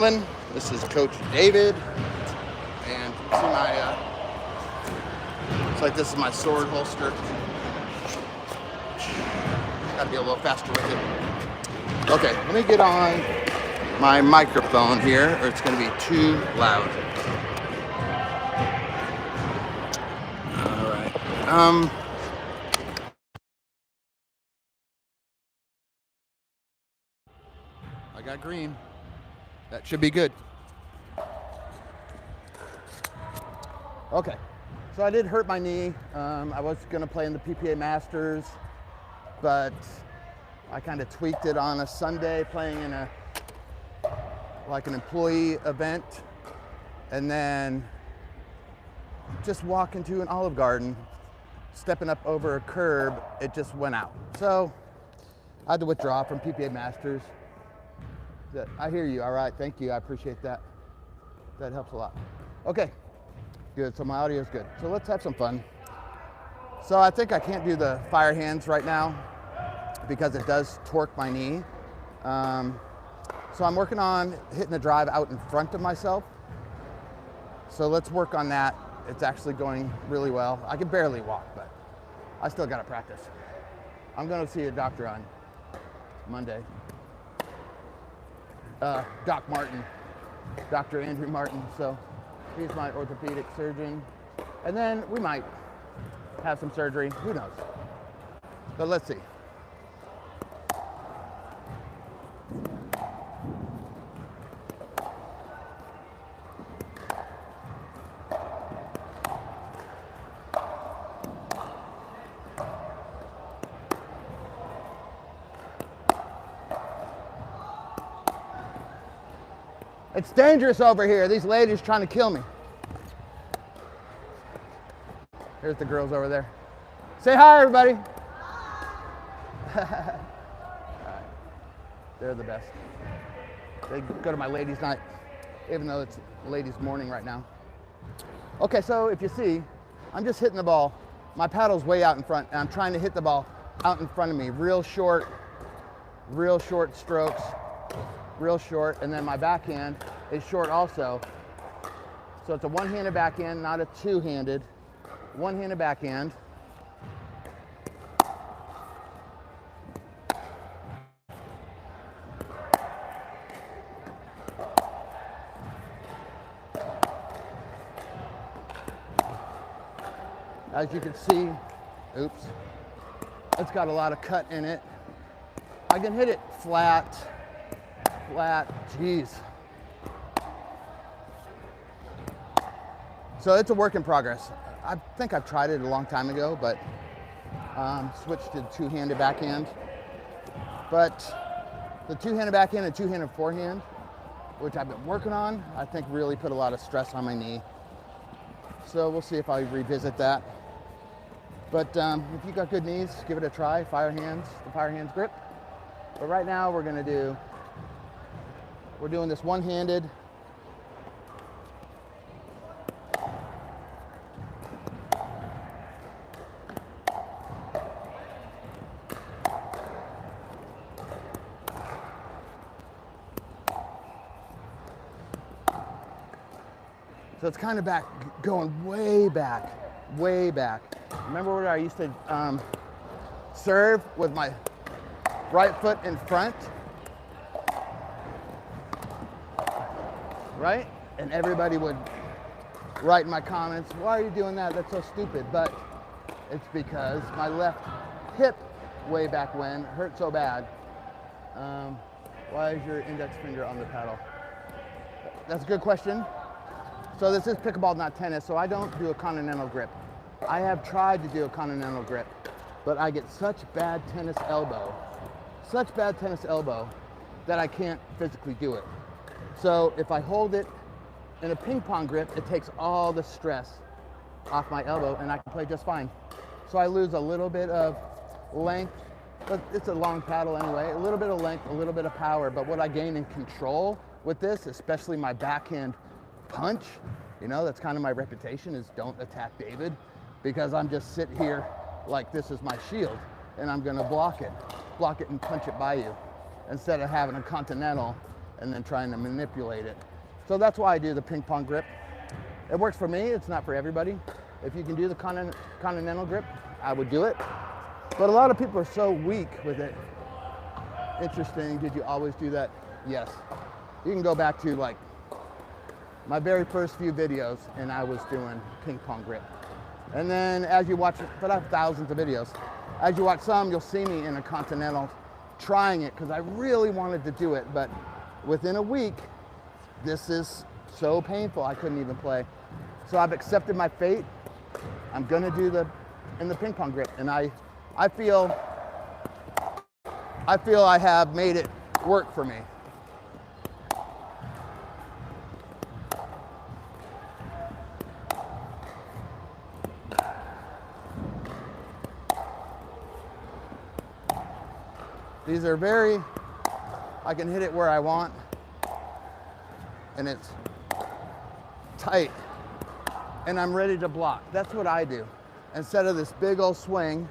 This is Coach David, and see my, it's like this is my sword holster. Gotta be a little faster with it. Okay, let me get on my microphone here, or it's gonna be too loud. All right. I got green. That should be good. Okay, so I did hurt my knee. I was gonna play in the PPA Masters, but I kind of tweaked it on a Sunday playing in an employee event, and then just walking to an Olive Garden, stepping up over a curb, it just went out. So I had to withdraw from PPA Masters. I hear you. All right. Thank you. I appreciate that. That helps a lot. Okay. Good. So my audio is good. So let's have some fun. So I think I can't do the fire hands right now because it does torque my knee. So I'm working on hitting the drive out in front of myself. So let's work on that. It's actually going really well. I can barely walk, but I still got to practice. I'm going to see a doctor on Monday. Doc Martin, Dr. Andrew Martin. So he's my orthopedic surgeon. And then we might have some surgery, who knows? But let's see. It's dangerous over here. These ladies trying to kill me. Here's the girls over there. Say hi, everybody. Hi. They're the best. They go to my ladies' night, even though it's ladies' morning right now. Okay, so if you see, I'm just hitting the ball. My paddle's way out in front, and I'm trying to hit the ball out in front of me. Real short strokes. Real short, and then my backhand is short also. So it's a one-handed backhand, not a two-handed. One-handed backhand. As you can see, oops, it's got a lot of cut in it. I can hit it flat, geez. So it's a work in progress. I think I've tried it a long time ago, but switched to two-handed backhand. But the two-handed backhand and two-handed forehand, which I've been working on, I think really put a lot of stress on my knee. So we'll see if I revisit that. But if you got good knees, give it a try. Fire hands, the fire hands grip. But right now we're doing this one-handed. So it's kind of back, going way back. Remember where I used to serve with my right foot in front? Right? And everybody would write in my comments, why are you doing that? That's so stupid. But it's because my left hip way back when hurt so bad. Why is your index finger on the paddle? That's a good question. So this is pickleball, not tennis, so I don't do a continental grip. I have tried to do a continental grip, but I get such bad tennis elbow that I can't physically do it. So if I hold it in a ping pong grip, it takes all the stress off my elbow and I can play just fine. So I lose a little bit of length, but it's a long paddle anyway, a little bit of length, a little bit of power, but what I gain in control with this, especially my backhand punch, you know, that's kind of my reputation, is don't attack David, because I'm just sit here like this is my shield and I'm gonna block it and punch it by you, instead of having a continental and then trying to manipulate it. So that's why I do the ping pong grip. It works for me, it's not for everybody. If you can do the continental grip, I would do it. But a lot of people are so weak with it. Interesting, did you always do that? Yes. You can go back to like my very first few videos and I was doing ping pong grip. And then as you watch, but I have thousands of videos. As you watch some, you'll see me in a continental trying it because I really wanted to do it, but within a week, this is so painful I couldn't even play. So I've accepted my fate. I'm gonna do in the ping pong grip, and I feel I have made it work for me. These are I can hit it where I want, and it's tight, and I'm ready to block. That's what I do. Instead of this big old swing,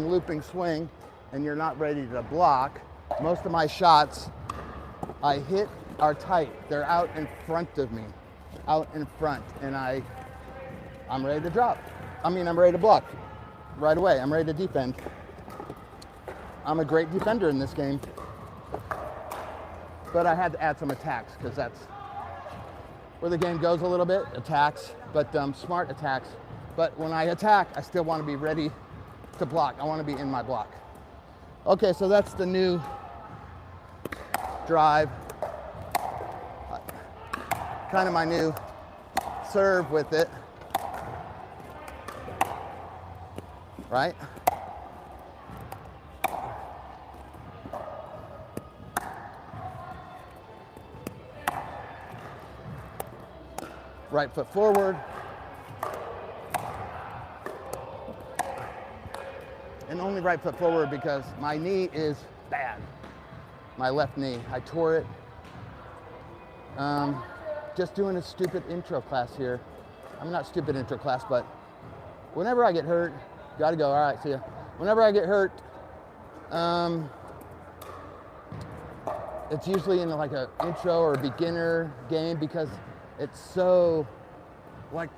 looping swing, and you're not ready to block, most of my shots I hit are tight. They're out in front of me, and I'm ready to drop. I'm ready to block right away. I'm ready to defend. I'm a great defender in this game, but I had to add some attacks because that's where the game goes a little bit, attacks, but smart attacks. But when I attack, I still want to be ready to block. I want to be in my block. Okay, so that's the new drive, kind of my new serve with it, right? Right foot forward. And only right foot forward because my knee is bad. My left knee, I tore it. Just doing a stupid intro class here. I'm not stupid intro class, but whenever I get hurt, gotta go, all right, see ya. Whenever I get hurt, it's usually in like an intro or beginner game because it's so, like,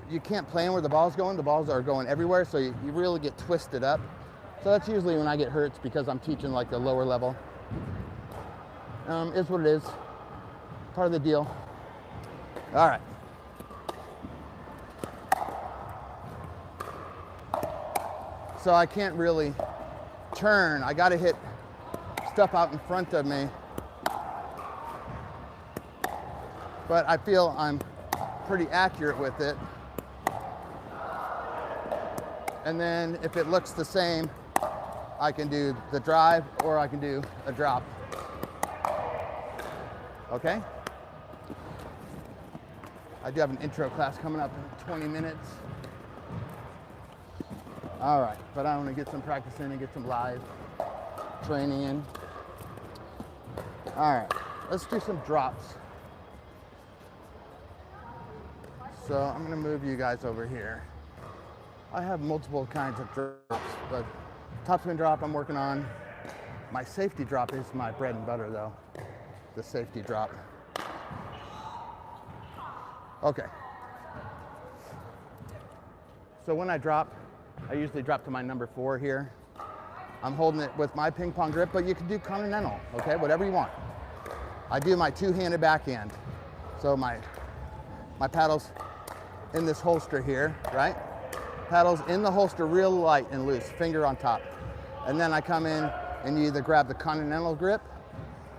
you can't plan where the ball's going. The balls are going everywhere, so you really get twisted up. So that's usually when I get hurt, it's because I'm teaching like the lower level. Is what it is. Part of the deal. All right. So I can't really turn. I gotta hit stuff out in front of me. But I feel I'm pretty accurate with it. And then if it looks the same, I can do the drive or I can do a drop. Okay? I do have an intro class coming up in 20 minutes. All right, but I want to get some practice in and get some live training in. All right, let's do some drops. So I'm gonna move you guys over here. I have multiple kinds of drops, but topspin drop I'm working on. My safety drop is my bread and butter though, the safety drop. Okay. So when I drop, I usually drop to my number 4 here. I'm holding it with my ping pong grip, but you can do continental, okay? Whatever you want. I do my two-handed backhand. So my paddle's in this holster here, right? Paddles in the holster real light and loose, finger on top. And then I come in and you either grab the continental grip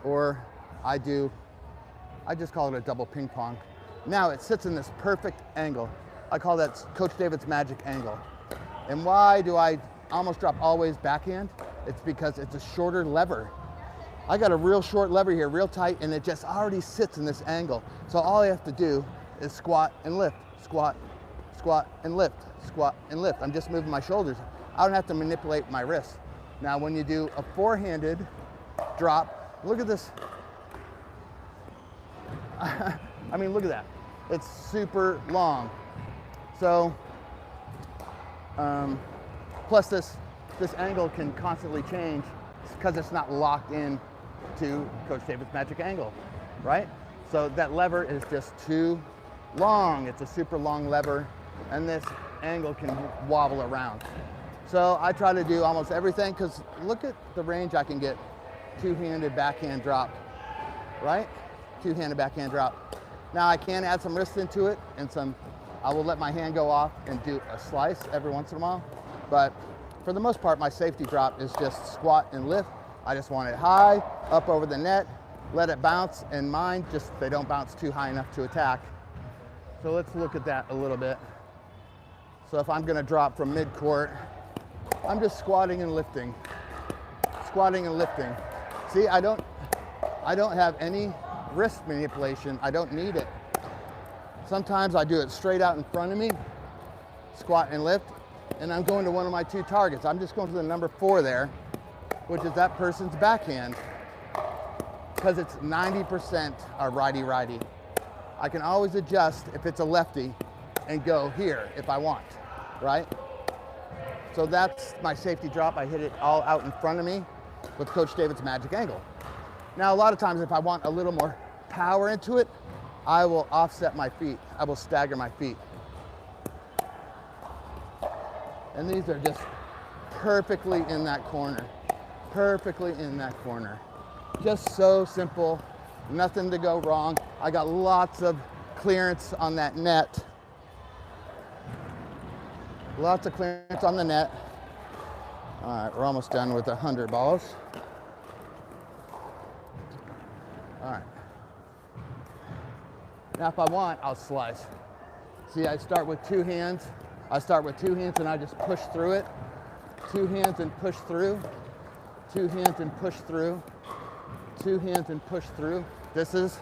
or I just call it a double ping pong. Now it sits in this perfect angle. I call that Coach David's magic angle. And why do I almost drop always backhand? It's because it's a shorter lever. I got a real short lever here, real tight, and it just already sits in this angle. So all I have to do is squat and lift, squat, squat and lift, squat and lift. I'm just moving my shoulders. I don't have to manipulate my wrists. Now when you do a four-handed drop, look at this. I mean, look at that. It's super long. So, plus this angle can constantly change because it's not locked in to Coach David's magic angle, right? So that lever is just too long. It's a super long lever, and this angle can wobble around. So I try to do almost everything, because look at the range I can get. Two-handed backhand drop, right? Two-handed backhand drop. Now I can add some wrist into it, and I will let my hand go off and do a slice every once in a while. But for the most part, my safety drop is just squat and lift. I just want it high, up over the net, let it bounce, and mine just, they don't bounce too high enough to attack. So let's look at that a little bit. So if I'm gonna drop from mid-court, I'm just squatting and lifting. Squatting and lifting. See, I don't have any wrist manipulation. I don't need it. Sometimes I do it straight out in front of me, squat and lift, and I'm going to one of my two targets. I'm just going to the number 4 there, which is that person's backhand, because it's 90% are righty-righty. I can always adjust if it's a lefty and go here if I want, right? So that's my safety drop. I hit it all out in front of me with Coach David's magic angle. Now, a lot of times if I want a little more power into it, I will offset my feet. I will stagger my feet. And these are just perfectly in that corner. Perfectly in that corner. Just so simple, nothing to go wrong. I got lots of clearance on that net. Lots of clearance on the net. All right, we're almost done with 100 balls. All right. Now if I want, I'll slice. See, I start with two hands. I start with two hands and I just push through it. Two hands and push through. Two hands and push through. Two hands and push through. This is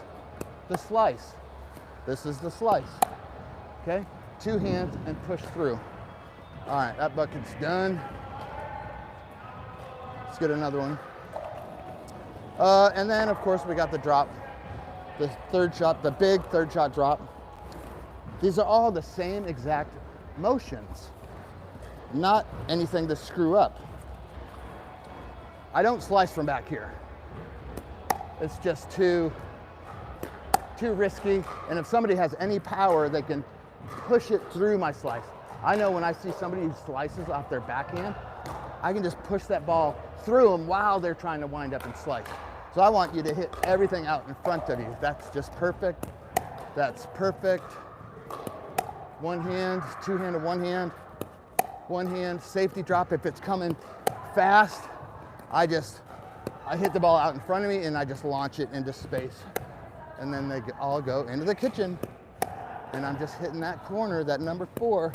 the slice. This is the slice. Okay? Two hands and push through. All right, that bucket's done. Let's get another one. And then, of course, we got the drop. The third shot, the big third shot drop. These are all the same exact motions. Not anything to screw up. I don't slice from back here. It's just too risky. And if somebody has any power, they can push it through my slice. I know when I see somebody who slices off their backhand, I can just push that ball through them while they're trying to wind up and slice. So I want you to hit everything out in front of you. That's just perfect. That's perfect. One hand, two-handed, one hand. One hand, safety drop. If it's coming fast, I hit the ball out in front of me and I just launch it into space. And then they all go into the kitchen. And I'm just hitting that corner, that number 4.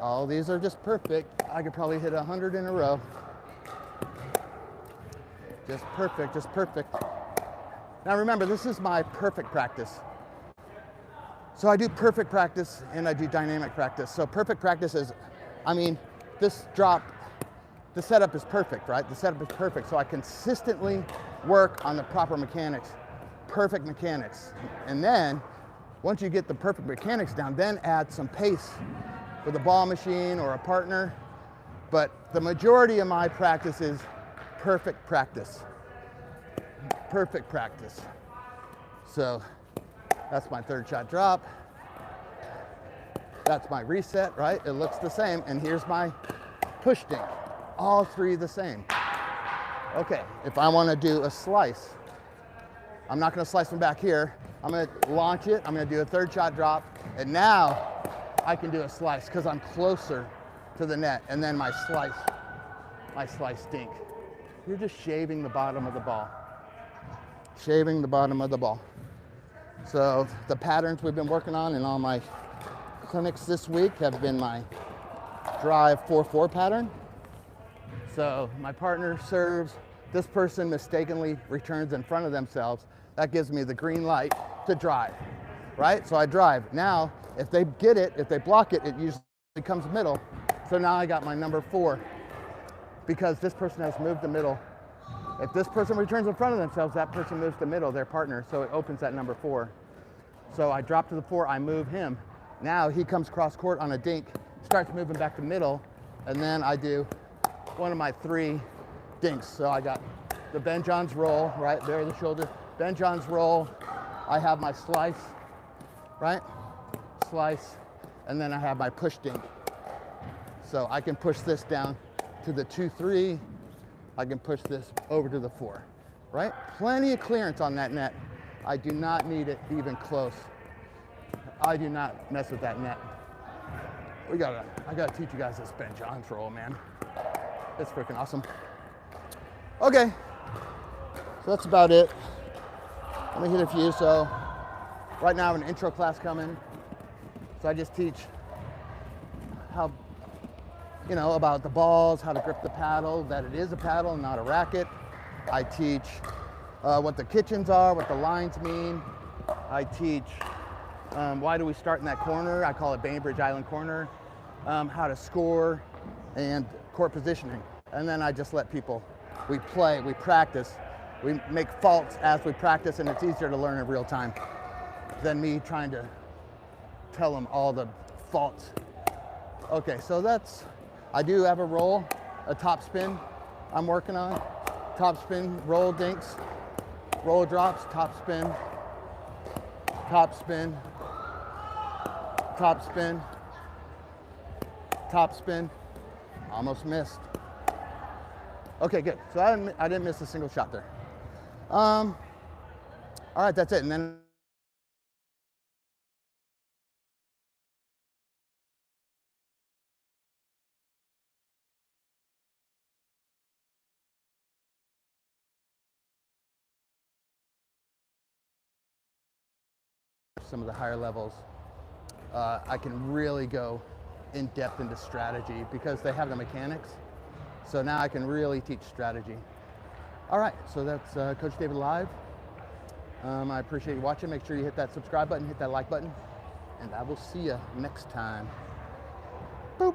All these are just perfect. I could probably hit 100 in a row. Just perfect, just perfect. Now remember, this is my perfect practice. So I do perfect practice and I do dynamic practice. So perfect practice is, this drop, the setup is perfect, right? The setup is perfect. So I consistently work on the proper mechanics, perfect mechanics. And then once you get the perfect mechanics down, then add some pace with a ball machine or a partner. But the majority of my practice is perfect practice. Perfect practice. So that's my third shot drop. That's my reset, right? It looks the same. And here's my push dink. All three the same. Okay, if I want to do a slice, I'm not going to slice from back here. I'm going to launch it. I'm going to do a third shot drop. And now I can do a slice because I'm closer to the net. And then my slice dink. You're just shaving the bottom of the ball. Shaving the bottom of the ball. So the patterns we've been working on in all my clinics this week have been my drive 4-4 pattern. So my partner serves, this person mistakenly returns in front of themselves. That gives me the green light to drive, right? So I drive. Now, if they get it, if they block it, it usually comes middle. So now I got my number 4 because this person has moved the middle. If this person returns in front of themselves, that person moves to middle, their partner, so it opens that number 4. So I drop to the 4, I move him. Now he comes cross court on a dink, starts moving back to middle, and then I do one of my 3 dinks. So I got the Ben Johns roll, right? Bury the shoulder. Ben Johns roll. I have my slice, right? Slice. And then I have my push dink. So I can push this down to the 2-3. I can push this over to the 4, right? Plenty of clearance on that net. I do not need it even close. I do not mess with that net. I gotta teach you guys this Ben Johns roll, man. It's freaking awesome. Okay, so that's about it. Let me hit a few. So right now I have an intro class coming. So I just teach how, about the balls, how to grip the paddle, that it is a paddle and not a racket. I teach what the kitchens are, what the lines mean. I teach why do we start in that corner? I call it Bainbridge Island corner. How to score and court positioning. And then I just let people, we play, we practice, we make faults as we practice, and it's easier to learn in real time than me trying to tell them all the faults. Okay, so I do have a roll, a top spin I'm working on. Top spin, roll dinks, roll drops, top spin, top spin, top spin, top spin. Almost missed. Okay, good. So I didn't miss a single shot there. All right, that's it. And then some of the higher levels, I can really go in depth into strategy because they have the mechanics. So now I can really teach strategy. All right, so that's Coach David Live. I appreciate you watching. Make sure you hit that subscribe button, hit that like button, and I will see you next time. Boop.